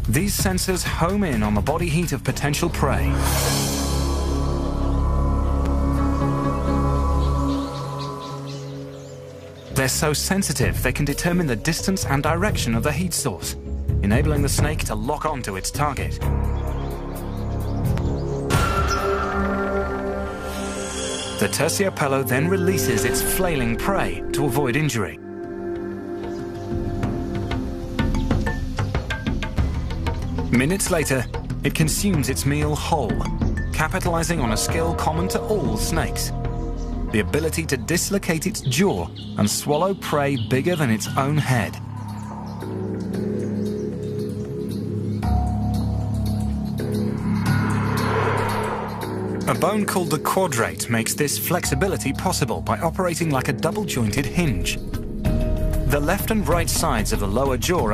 These sensors home in on the body heat of potential prey. They're so sensitive they can determine the distance and direction of the heat source, enabling the snake to lock onto its target. The Terciopelo then releases its flailing prey to avoid injury. Minutes later, it consumes its meal whole, capitalizing on a skill common to all snakes: the ability to dislocate its jaw and swallow prey bigger than its own head. A bone called the quadrate makes this flexibility possible by operating like a double-jointed hinge. The left and right sides of the lower jaw